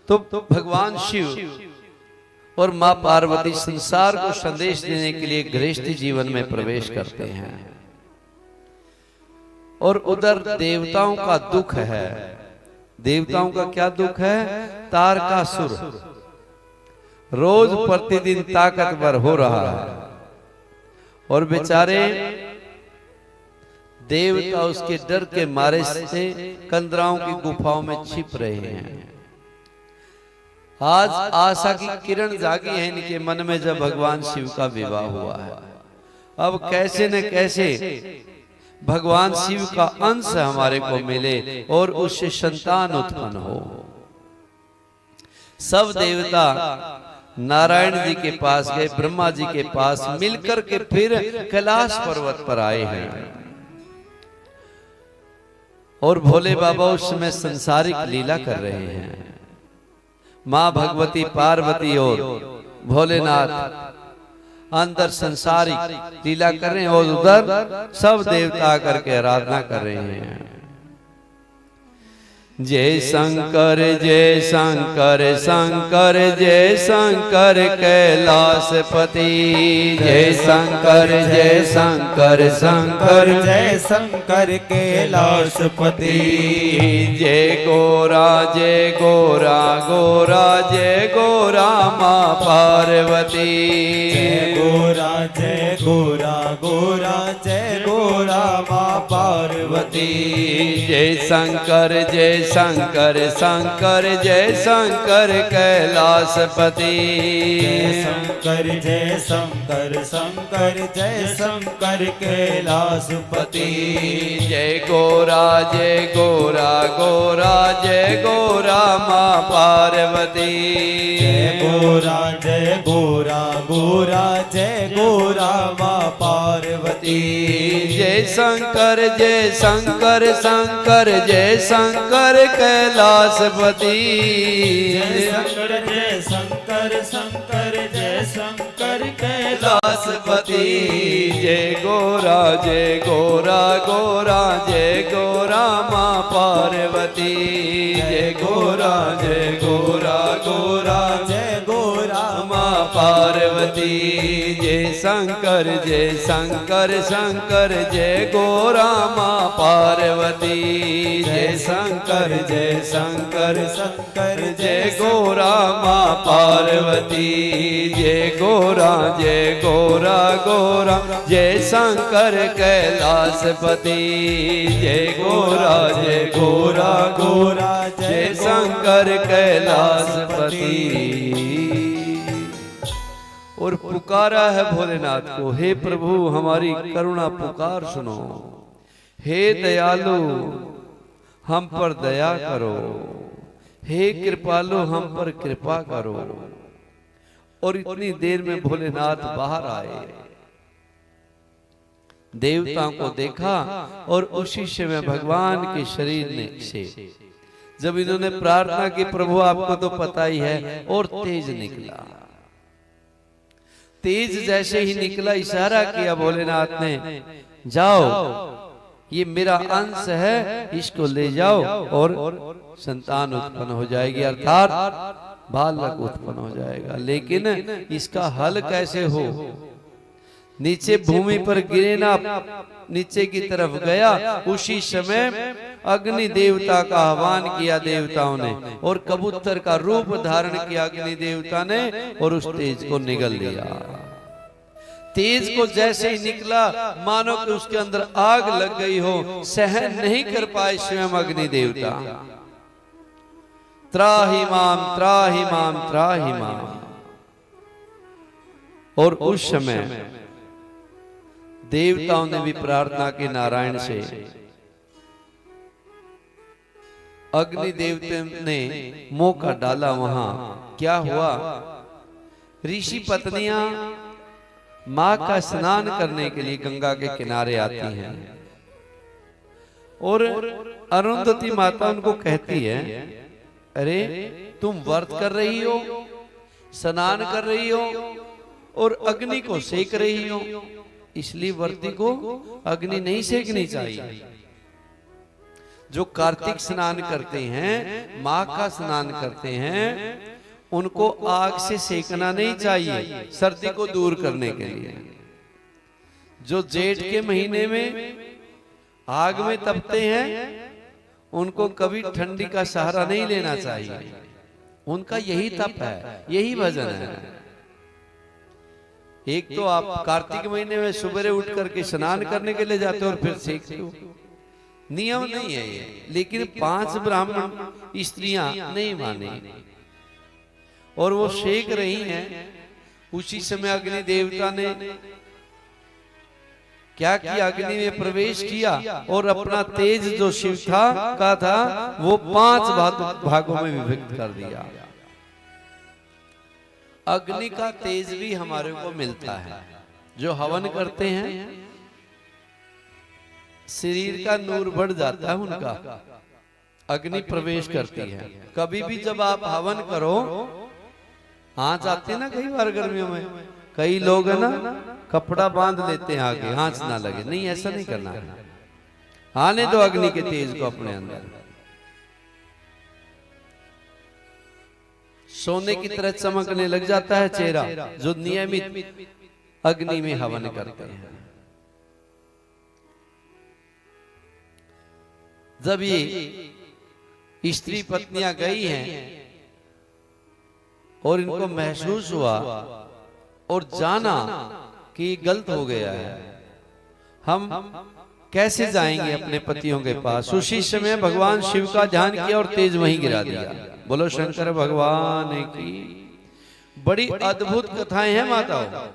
तो भगवान शिव और मां पार्वती संसार को संदेश देने के लिए गृहस्थी जीवन में प्रवेश करते हैं। और उधर देवताओं का दुख है। देवताओं का क्या दुख है? तारकासुर रोज प्रतिदिन ताकतवर हो रहा है और बेचारे देवता उसके डर के मारे से कंदराओं की गुफाओं में छिप रहे हैं। आज आशा की किरण जागी है इनके मन में जब भगवान शिव का विवाह हुआ है। अब कैसे न कैसे भगवान शिव का अंश हमारे को मिले और उससे संतान उत्पन्न हो। सब देवता नारायण जी के पास गए, ब्रह्मा जी के पास मिलकर के फिर कैलाश पर्वत पर आए हैं। और भोले बाबा उस समय संसारिक लीला कर रहे हैं। मां भगवती पार्वती और भोलेनाथ अंदर संसारिक लीला कर रहे हैं और उधर सब देवता करके आराधना कर रहे हैं। जय शंकर जय शंकर शंकर जय शंकर कैलाशपति। जय शंकर जय शंकर शंकर जय शंकर कैलाशपति। जय गोरा गोरा जय गोरा मां पार्वती। जय गोरा गोरा जय गोरा मां पार्वती। जय शंकर शंकर शंकर जय शंकर कैलाशपति। जय शंकर शंकर जय शंकर कैलाशपति। जय गोरा गोरा जय गोरा मां पार्वती। जय गोरा गोरा जय गोरा मां पार्वती। जय शंकर शंकर जय शंकर कैलाशपति। जय शंकर शंकर जय शंकर कैलाशपति। जय गोरा गोरा जय गोरा मां पार्वती। जय गोरा गोरा जय गोरा मां पार्वती। जय शंकर शंकर जय गोरा मां पार्वती। जय शंकर शंकर जय गोरा मां पार्वती। जय गोरा गोरा जय शंकर कैलाशपति। जय गोरा गोरा जय शंकर कैलाशपति। और पुकारा है भोलेनाथ को, हे प्रभु हमारी करुणा पुकार सुनो। हे दयालु हम पर दया करो। हे कृपालु हम पर कृपा करो। और इतनी देर में भोलेनाथ बाहर आए, देवताओं को देखा और उसी समय भगवान के शरीर ने से जब इन्होंने प्रार्थना की, प्रभु आपको तो पता ही है, और तेज निकला। तेज जैसे ही निकला, इशारा किया भोलेनाथ ने, जाओ ये मेरा अंश है, इसको ले जाओ और संतान उत्पन्न हो जाएगी, अर्थात बालक उत्पन्न हो जाएगा। लेकिन इसका हल कैसे हो? नीचे भूमि पर गिरे ना, नीचे की तरफ गया। उसी समय अग्नि देवता का आह्वान किया देवताओं ने, और कबूतर का रूप धारण किया अग्नि देवता ने, और उस तेज को निगल लिया। तेज को जैसे ही निकला, मानो कि उसके अंदर आग लग गई हो, सहन नहीं कर पाए स्वयं अग्नि देवता। त्राहि माम त्राहि माम त्राहि माम। और उस समय देवताओं ने भी प्रार्थना की नारायण से। अग्नि देवते ने मौका डाला वहां। क्या हुआ? ऋषि पत्नियां मां का स्नान करने के लिए गंगा के किनारे आती हैं, और अरुंधति माता उनको कहती है, अरे तुम व्रत कर रही हो, स्नान कर रही हो और अग्नि को सेक रही हो, इसलिए व्रती को अग्नि नहीं सेकनी चाहिए। जो कार्तिक स्नान करते हैं, माघ का स्नान करते हैं, उनको आग से सेकना नहीं चाहिए सर्दी को दूर करने के लिए। जो जेठ के महीने में आग में तपते हैं, उनको कभी ठंडी का सहारा नहीं लेना चाहिए। उनका यही तप है, यही भजन है। एक तो आप कार्तिक महीने में सुबह उठ करके स्नान करने के लिए जाते हो और फिर सेकते हो, नियम नहीं है ये। लेकिन 5 ब्राह्मण स्त्रियां नहीं मानी और वो सेक रही हैं। उसी समय अग्नि देवता ने क्या किया, अग्नि में प्रवेश किया और अपना तेज जो शिव का था वो 5 भागों में विभक्त कर दिया। अग्नि का तेज भी हमारे को मिलता है। जो हवन करते हैं, शरीर का नूर बढ़ जाता है उनका, अग्नि प्रवेश करती है। कभी भी जब आप हवन करो, आंच आती है ना कई बार गर्मियों में, कई लोग है ना कपड़ा बांध लेते हैं आगे, आंच ना लगे। नहीं, ऐसा नहीं करना है। आने दो अग्नि के तेज को अपने अंदर। सोने की तरह चमकने लग जाता है चेहरा जो नियमित अग्नि में हवन करते हैं। जब ये स्त्री पत्नियां गई हैं और इनको महसूस हुआ और जाना कि गलत हो गया है, हम कैसे जाएंगे अपने पतियों के पास। उसी समय भगवान शिव का ध्यान किया और तेज वहीं गिरा दिया। बोलो शंकर भगवान की। बड़ी अद्भुत कथाएं हैं माताओं।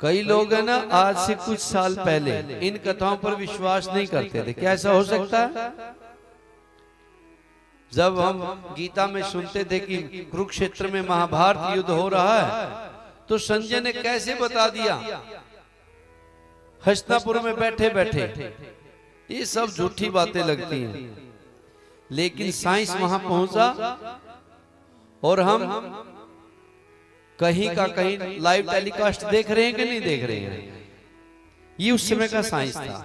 कई लोग है ना आज से कुछ साल पहले इन कथाओं पर विश्वास नहीं करते थे। क्या ऐसा हो सकता है? जब हम गीता में सुनते थे कि कुरुक्षेत्र में महाभारत युद्ध हो रहा है, तो संजय ने कैसे बता दिया हस्तिनापुर में बैठे बैठे। ये सब झूठी बातें लगती हैं, लेकिन साइंस वहां पहुंचा और हम कहीं का कहीं लाइव टेलीकास्ट देख रहे हैं कि नहीं देख रहे हैं। ये उस समय का साइंस था।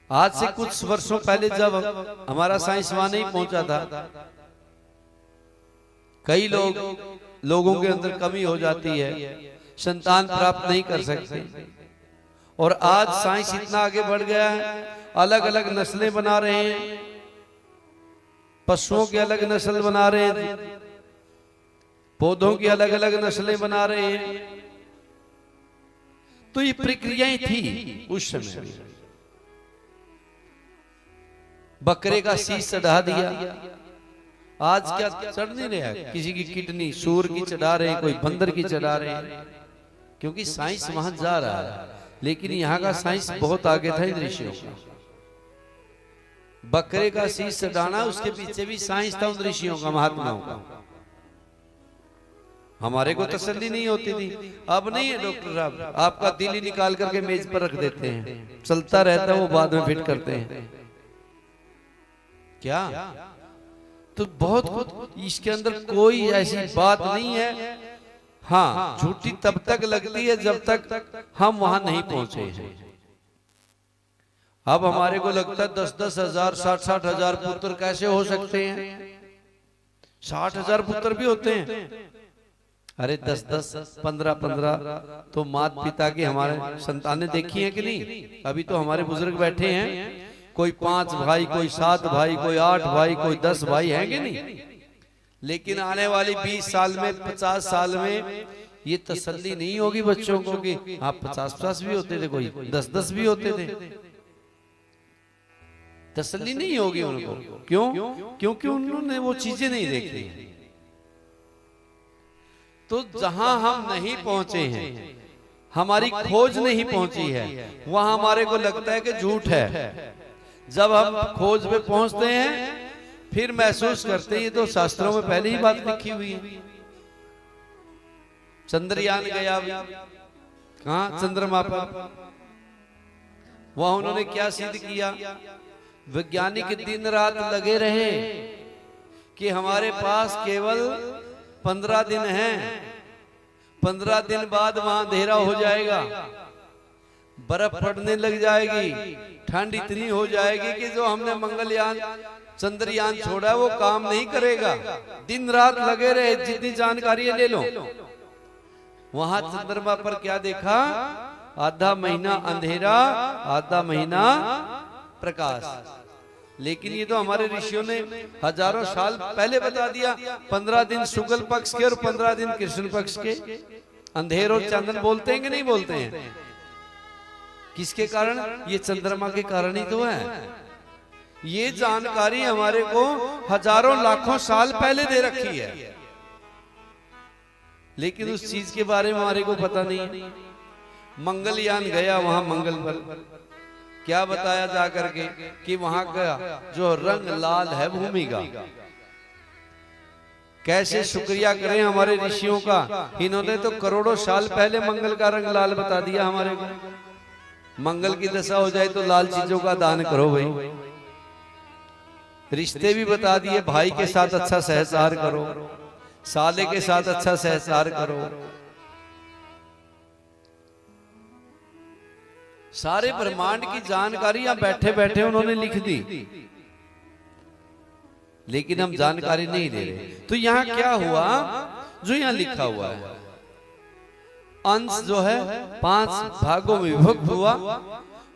आज से कुछ वर्षों पहले जब हमारा साइंस वहां नहीं पहुंचा था, कई लोगों के अंदर कमी हो जाती है, संतान प्राप्त नहीं कर सकते। और आज साइंस इतना आगे बढ़ गया है, अलग अलग नस्लें बना रहे हैं, पशुओं की अलग नस्ल बना रहे हैं, पौधों की अलग अलग नस्लें बना रहे हैं। तो ये प्रक्रियाएं थी उस समय। बकरे का शीश चढ़ा दिया, आज क्या चढ़ नहीं रहा। किसी की किडनी सूर की चढ़ा रहे हैं, कोई बंदर की चढ़ा रहे हैं, क्योंकि साइंस वहां जा रहा है। लेकिन यहाँ का साइंस बहुत आगे था इन ऋषियों का। बकरे का शीश चढ़ाना, उसके पीछे भी साइंस था उन ऋषियों का, महात्माओं का। हमारे को तसल्ली नहीं होती थी। अब नहीं है डॉक्टर साहब, आपका दिल ही निकाल करके मेज पर रख देते हैं, चलता रहता है, वो बाद में फिट करते हैं। क्या तो बहुत कुछ इसके अंदर कोई ऐसी बात नहीं है। हाँ, झूठी तब तक लगती है जब तक हम वहां नहीं पहुंचे हैं। अब हमारे को लगता है 10-10 हजार 60-60 हजार पुत्र कैसे हो सकते हैं। 60 हजार पुत्र भी होते हैं। अरे 10-10 15-15 तो मात पिता की हमारे संतानें देखी हैं कि नहीं। अभी तो हमारे बुजुर्ग बैठे हैं, कोई 5 भाई, कोई 7 भाई, कोई 8 भाई, कोई 10 भाई हैं कि नहीं। लेकिन आने वाली 20 साल में 50 साल में ये तसल्ली नहीं होगी बच्चों को कि आप 50-50 भी होते थे, कोई 10-10 भी होते थे। तसल्ली नहीं होगी उनको। क्यों? क्योंकि उन्होंने वो चीजें नहीं देखी। तो जहां हम नहीं पहुंचे हैं, हमारी खोज नहीं पहुंची है, वहां हमारे को लगता है कि झूठ है। जब हम खोज पे पहुंचते हैं, फिर महसूस करते हैं ये तो शास्त्रों में पहले ही बात लिखी हुई है। चंद्रयान गया कहां, चंद्रमा पर, वहां उन्होंने क्या सिद्ध किया। वैज्ञानिक दिन रात लगे रहे कि हमारे पास केवल 15 दिन हैं, 15 दिन बाद वहां अंधेरा हो जाएगा। बर्फ पड़ने लग जाएगी, ठंड इतनी हो जाएगी कि जो हमने मंगलयान चंद्रयान छोड़ा है वो काम नहीं करेगा। दिन रात लगे रहे, जितनी जानकारी ले लो। वहां चंद्रमा पर क्या देखा? आधा महीना अंधेरा, आधा महीना प्रकाश। लेकिन ये तो हमारे ऋषियों ने हजारों साल पहले बता दिया। 15 दिन शुक्ल पक्ष के और 15 दिन कृष्ण पक्ष के अंधेर और चांदन बोलते हैं कि नहीं बोलते हैं? किसके कारण? ये चंद्रमा के कारण ही तो है। ये जानकारी हमारे को हजारों लाखों साल पहले दे रखी है, लेकिन उस चीज के बारे में हमारे को पता नहीं। मंगलयान गया, वहां मंगल पर क्या बताया जा करके कि वहां का जो रंग लाल है भूमि का। कैसे शुक्रिया करें हमारे ऋषियों का, इन्होंने तो करोड़ों साल पहले मंगल का रंग लाल बता दिया हमारे को। मंगल की दशा हो जाए तो लाल चीजों का दान करो भाई। रिश्ते भी बता दिए, भाई के साथ अच्छा सहचार करो, साले के साथ अच्छा सहचार करो। सारे ब्रह्मांड की जानकारी यहां बैठे बैठे उन्होंने लिख दी, लेकिन हम जानकारी नहीं दे रहे। तो यहां क्या हुआ? जो यहां लिखा हुआ है, अंश जो है 5 भागों में विभक्त हुआ,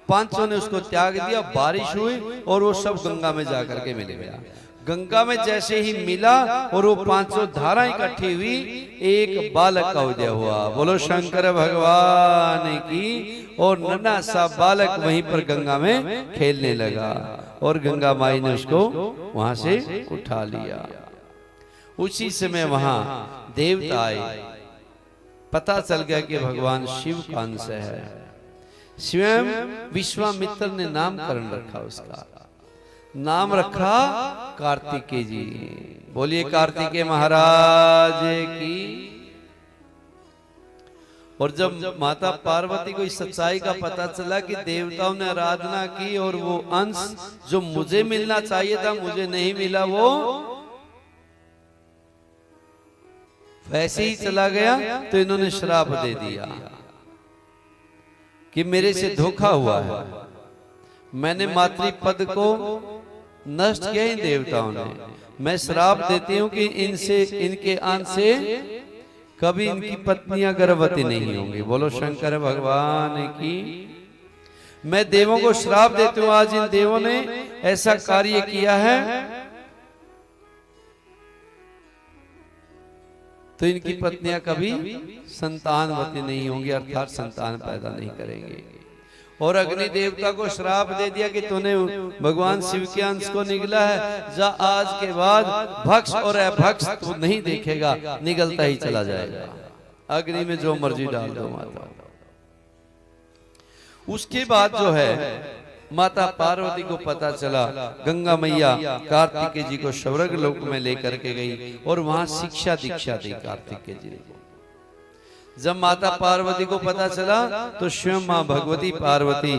5 ने उसको त्याग दिया, बारिश हुई और वो सब गंगा में जाकर के मिल गया। गंगा में जैसे ही मिला और वो 5 धाराएं इकट्ठी हुई, एक बालक का उदय हुआ। बोलो शंकर भगवान की। और नन्हा सा बालक वहीं पर गंगा में खेलने लगा और गंगा माई ने उसको वहां से उठा लिया। उसी समय वहां देवता आए, पता चल गया कि भगवान शिव का अंश है। स्वयं विश्वामित्र ने नामकरण रखा, उसका नाम रखा कार्तिकेय जी। बोलिए कार्तिकेय महाराज की। और जब माता पार्वती को इस सच्चाई का पता चला कि देवताओं ने आराधना की और वो अंश जो मुझे मिलना चाहिए था मुझे नहीं मिला, वो वैसे ही चला गया, तो इन्होंने श्राप दे दिया कि मेरे से धोखा हुआ है। मैंने मातृपद को नष्ट किया इन देवताओं ने। मैं श्राप देती हूं कि इनसे, इनके अंश से कभी इनकी पत्नियां गर्भवती नहीं होंगी। बोलो शंकर भगवान की। मैं देवों को श्राप देती हूं, आज इन देवों ने ऐसा कार्य किया है तो इनकी पत्नियां कभी संतानवती नहीं होंगी, अर्थात संतान पैदा नहीं करेंगे। और अग्नि देवता को श्राप दे दिया कि तूने भगवान शिव के अंश को निगला है, जा आज के बाद भक्ष और अभक्ष तू नहीं देखेगा, निगलता ही चला जाएगा। अग्नि में जो मर्जी डाल दो माता। उसके बाद जो है माता पार्वती को पता चला, गंगा मैया कार्तिकेय जी को स्वर्ग लोक में लेकर के गई और वहां शिक्षा दीक्षा दी कार्तिकेय जी को। जब माता पार्वती को पता चला तो स्वयं मां भगवती पार्वती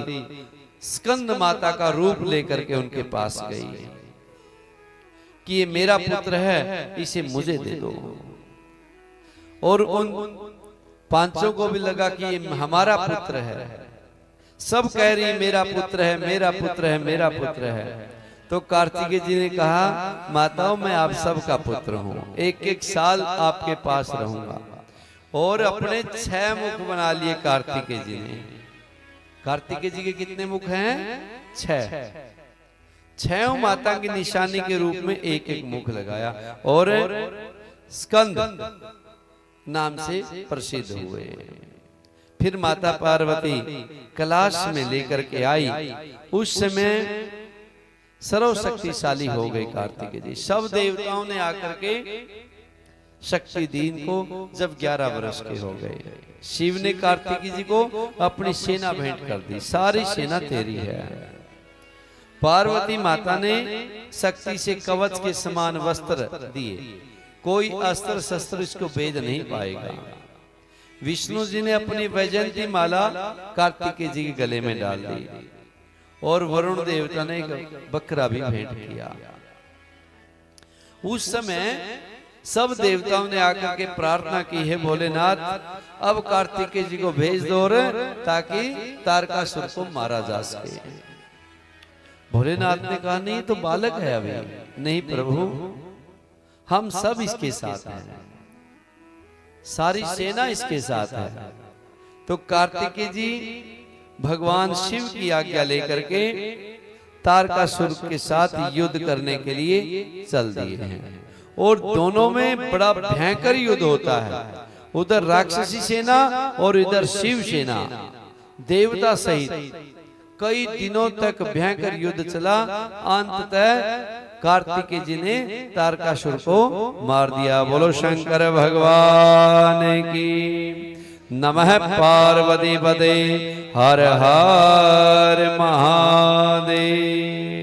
स्कंद माता का रूप लेकर के उनके पास गई कि ये मेरा पुत्र है, इसे मुझे दे दो। और उन 5 को भी लगा कि ये हमारा पुत्र है। सब कह रही मेरा पुत्र है, मेरा पुत्र है, मेरा पुत्र है। तो कार्तिकेय जी ने कहा, माताओं मैं आप सबका पुत्र हूं, 1-1 साल आपके पास रहूंगा। और अपने 6 मुख बना लिए कार्तिकेय जी ने। कार्तिकेय जी के कितने मुख हैं? 6। 6 माता की निशानी के रूप में 1-1 मुख लगाया और स्कंद नाम से प्रसिद्ध हुए। फिर माता पार्वती कैलाश में लेकर के आई। उस समय सर्वशक्तिशाली हो गए कार्तिकेय जी। सब देवताओं ने आकर के शक्ति दी इनको जब 11 वर्ष के हो गए। शिव ने कार्तिकेय जी को अपनी सेना भेंट कर दी, सारी सेना तेरी है। पार्वती माता ने शक्ति से कवच के समान वस्त्र दिए, कोई अस्त्र शस्त्र इसको भेद नहीं पाएगा। विष्णु जी ने अपनी वैजयंती माला कार्तिकेय जी के गले में डाल दी और वरुण देवता ने एक बकरा भी भेंट किया। उस समय सब देवताओं ने आकर के प्रार्थना की है भोलेनाथ अब कार्तिकेय जी को भेज दो रे ताकि तारकासुर को मारा जा सके। भोलेनाथ ने कहा नहीं तो बालक है अभी। नहीं प्रभु हम सब इसके साथ हैं, सारी सेना इसके साथ है। तो कार्तिकेय जी भगवान शिव की आज्ञा लेकर के तारकासुर के साथ युद्ध करने के लिए चल दिए हैं और दोनों में बड़ा भयंकर युद्ध होता है। उधर राक्षसी सेना और इधर शिव सेना देवता सहित कई दिनों तक भयंकर युद्ध चला। अंततः कार्तिकेय जी ने तारकासुर को मार दिया। बोलो शंकर भगवान की नमः पार्वती पदे हर हर महादेव।